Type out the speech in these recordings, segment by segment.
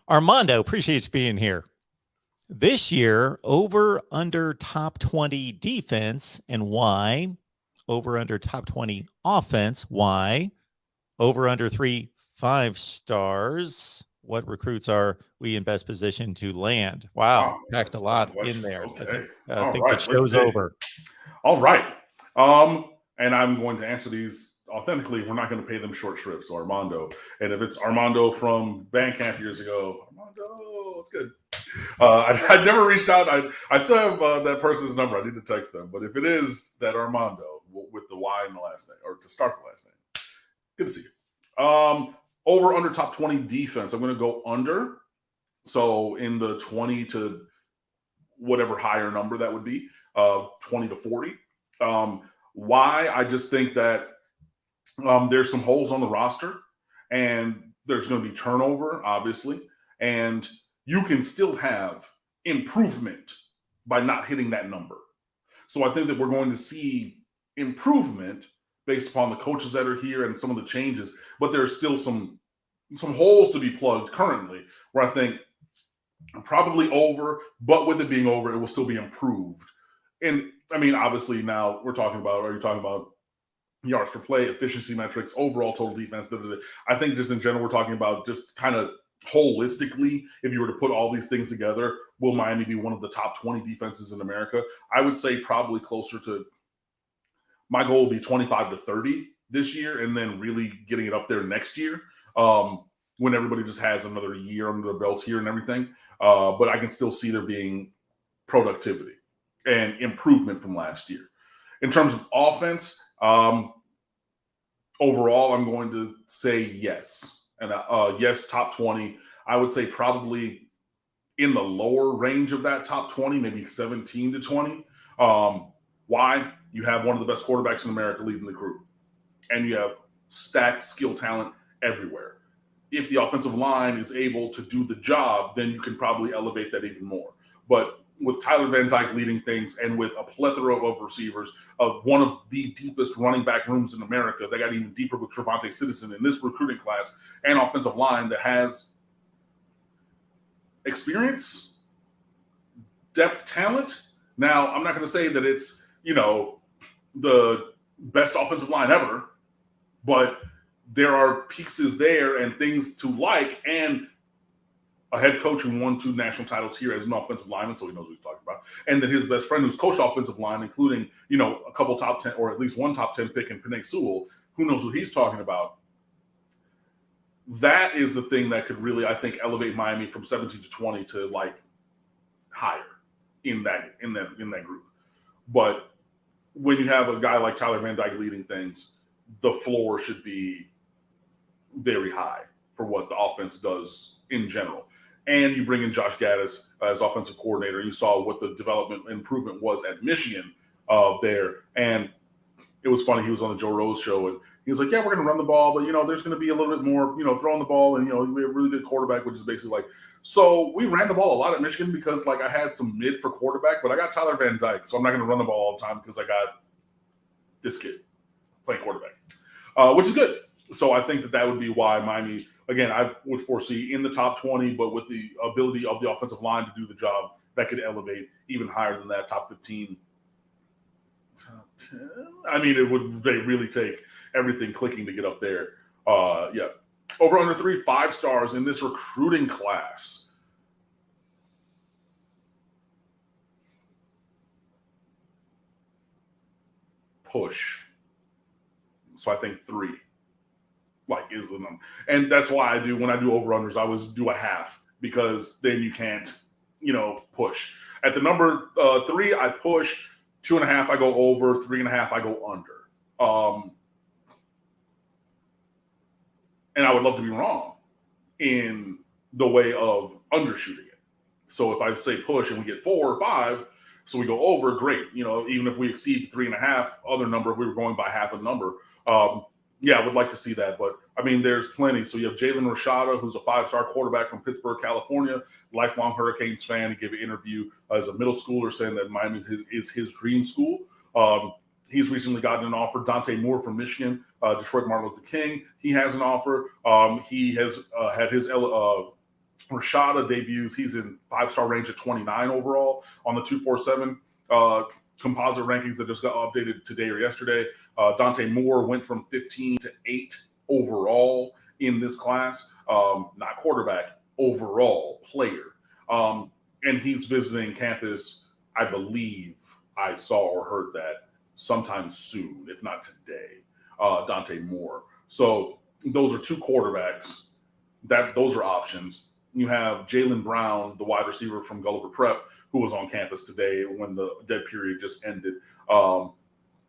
Armando, appreciate you being here. This year, over under top 20 defense and why? Over under top 20 offense, why? Over under 3 5 stars. What recruits are we in best position to land? Wow, packed a lot in there. Okay. I All think right. the show's over. All right. And I'm going to answer these authentically. We're not going to pay them short shrift. So Armando, and if it's Armando from Bandcamp years ago, Armando, it's good. I never reached out. I still have that person's number. I need to text them. But if it is that Armando with the Y in the last name, or to start the last name, good to see you. Over under top 20 defense. I'm going to go under. So in the 20 to whatever higher number that would be, 20 to 40. Why? I just think that there's some holes on the roster, and there's going to be turnover, obviously, and you can still have improvement by not hitting that number. So I think that we're going to see improvement based upon the coaches that are here and some of the changes, but there's still some holes to be plugged currently where I think probably over, but with it being over, it will still be improved. And I mean, obviously now you're talking about yards per play, efficiency metrics, overall total defense. I think just in general, we're talking about just kind of holistically, if you were to put all these things together, will Miami be one of the top 20 defenses in America? I would say probably closer to, my goal will be 25 to 30 this year, and then really getting it up there next year when everybody just has another year under their belts here and everything. But I can still see there being productivity and improvement from last year. In terms of offense, overall, I'm going to say yes. And yes, top 20. I would say probably in the lower range of that top 20, maybe 17 to 20. Why? You have one of the best quarterbacks in America leading the group, and you have stacked skill talent everywhere. If the offensive line is able to do the job, then you can probably elevate that even more. But with Tyler Van Dyke leading things and with a plethora of receivers, of one of the deepest running back rooms in America, they got even deeper with Trevante Citizen in this recruiting class, and offensive line that has experience, depth, talent. Now, I'm not going to say that it's, the best offensive line ever, but there are pieces there and things to like, and a head coach who won 2 national titles here as an offensive lineman, so he knows what he's talking about. And then his best friend who's coached offensive line, including, a couple top 10 or at least one top 10 pick in Penei Sewell, who knows what he's talking about. That is the thing that could really, I think, elevate Miami from 17 to 20 to like higher in that group. But when you have a guy like Tyler Van Dyke leading things, the floor should be very high for what the offense does in general. And you bring in Josh Gaddis as offensive coordinator. You saw what the development improvement was at Michigan there. And it was funny. He was on the Joe Rose show, and he was like, yeah, we're going to run the ball, but, there's going to be a little bit more, throwing the ball. And, we have a really good quarterback, which is basically like, so we ran the ball a lot at Michigan because, like, I had some mid for quarterback, but I got Tyler Van Dyke, so I'm not going to run the ball all the time because I got this kid playing quarterback, which is good. So I think that would be why Miami, again, I would foresee in the top 20, but with the ability of the offensive line to do the job, that could elevate even higher than that, top 15. Top 10? I mean, they really take everything clicking to get up there. Yeah. Over under 3 5-stars in this recruiting class. Push. So I think 3 is the number. And that's why when I do over-unders, I always do a half, because then you can't, push. At the number 3, I push. 2.5, I go over. 3.5, I go under. And I would love to be wrong in the way of undershooting it. So if I say push and we get 4 or 5, so we go over, great. Even if we exceed the 3.5 other number, if we were going by half a number, yeah, I would like to see that. But, I mean, there's plenty. So you have Jalen Rashada, who's a 5-star quarterback from Pittsburgh, California, lifelong Hurricanes fan. He gave an interview as a middle schooler saying that Miami is his dream school. He's recently gotten an offer. Dante Moore from Michigan, Detroit Martin Luther King, he has an offer. He has had his Rashada debuts. He's in 5-star range at 29 overall on the 247 composite rankings that just got updated today or yesterday. Dante Moore went from 15 to 8 overall in this class. Not quarterback, overall player. And he's visiting campus, I believe I saw or heard that sometime soon, if not today, Dante Moore. So those are 2 quarterbacks. Those are options. You have Jalen Brown, the wide receiver from Gulliver Prep, who was on campus today when the dead period just ended. I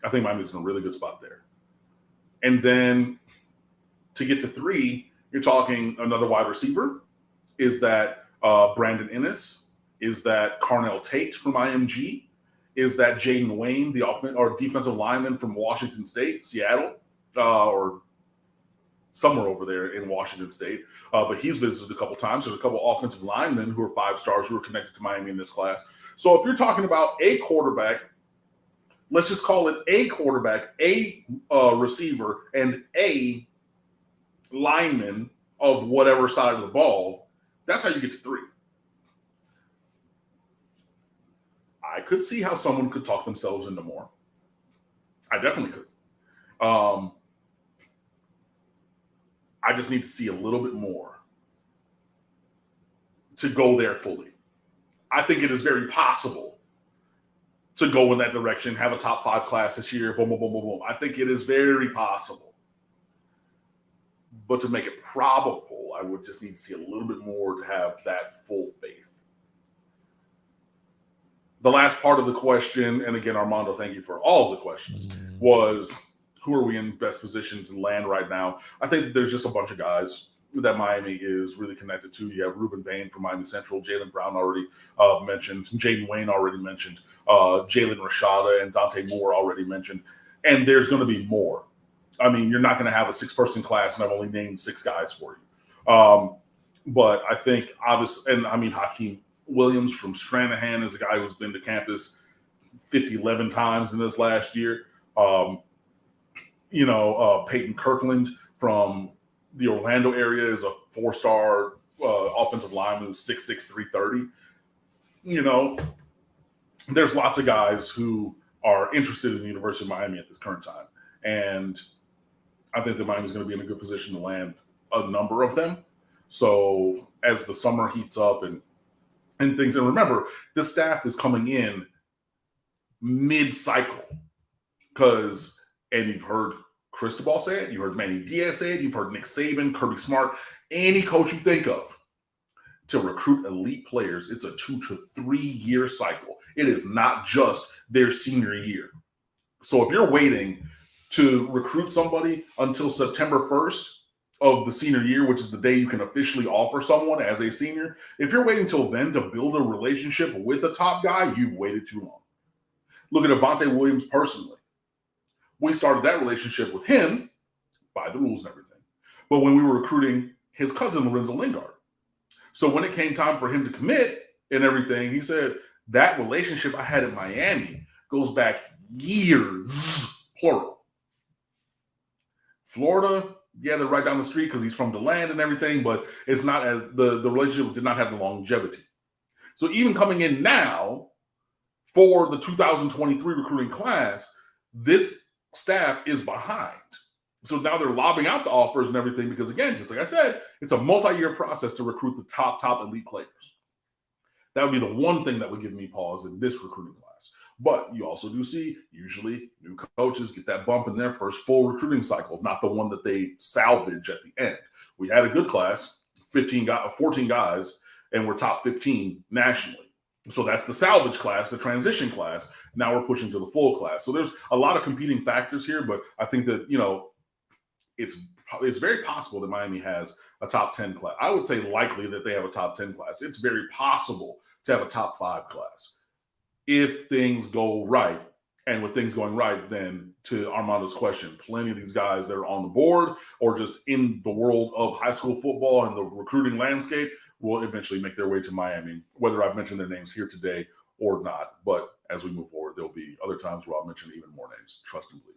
think Miami's in a really good spot there. And then to get to 3, you're talking another wide receiver. Is that Brandon Ennis? Is that Carnell Tate from IMG? Is that Jaden Wayne, the defensive lineman from Washington State, Seattle, or somewhere over there in Washington State? But he's visited a couple times. There's a couple offensive linemen who are 5-stars who are connected to Miami in this class. So if you're talking about a quarterback, let's just call it a quarterback, a receiver, and a lineman of whatever side of the ball, that's how you get to 3. I could see how someone could talk themselves into more. I definitely could. I just need to see a little bit more to go there fully. I think it is very possible to go in that direction, have a top 5 class this year, boom, boom, boom, boom, boom. I think it is very possible. But to make it probable, I would just need to see a little bit more to have that full faith. The last part of the question, and again, Armando, thank you for all of the questions, was who are we in best position to land right now? I think that there's just a bunch of guys that Miami is really connected to. You have Ruben Bain from Miami Central, Jalen Brown already mentioned, Jaden Wayne already mentioned, Jalen Rashada and Dante Moore already mentioned, and there's going to be more. I mean, you're not going to have a 6-person class, and I've only named 6 guys for you. But I think, obviously, and I mean, Hakeem Williams from Stranahan is a guy who's been to campus 11 times in this last year. Peyton Kirkland from the Orlando area is a 4-star offensive lineman who's 6'6", 330. There's lots of guys who are interested in the University of Miami at this current time. And I think that Miami's going to be in a good position to land a number of them. So as the summer heats up and things, and remember, this staff is coming in mid-cycle and you've heard Cristobal say it, you heard Manny Diaz say it, you've heard Nick Saban, Kirby Smart, any coach you think of. To recruit elite players, it's a 2 to 3 year cycle. It is not just their senior year. So if you're waiting to recruit somebody until September 1st of the senior year, which is the day you can officially offer someone as a senior, if you're waiting till then to build a relationship with a top guy, you've waited too long. Look at Avante Williams personally. We started that relationship with him by the rules and everything. But when we were recruiting his cousin, Lorenzo Lingard. So when it came time for him to commit and everything, he said, that relationship I had in Miami goes back years, plural. Florida, yeah, they're right down the street because he's from the land and everything, but it's not as the relationship did not have the longevity. So even coming in now for the 2023 recruiting class, this staff is behind. So now they're lobbing out the offers and everything because, again, just like I said, it's a multi-year process to recruit the top elite players. That would be the one thing that would give me pause in this recruiting class. But you also do see usually new coaches get that bump in their first full recruiting cycle, not the one that they salvage at the end. We had a good class, 14 guys, and we're top 15 nationally. So that's the salvage class, the transition class. Now we're pushing to the full class. So there's a lot of competing factors here, but I think that, it's very possible that Miami has a top 10 class. I would say likely that they have a top 10 class. It's very possible to have a top 5 class if things go right. And with things going right, then to Armando's question, plenty of these guys that are on the board or just in the world of high school football and the recruiting landscape will eventually make their way to Miami, whether I've mentioned their names here today or not. But as we move forward, there'll be other times where I'll mention even more names. Trust and believe.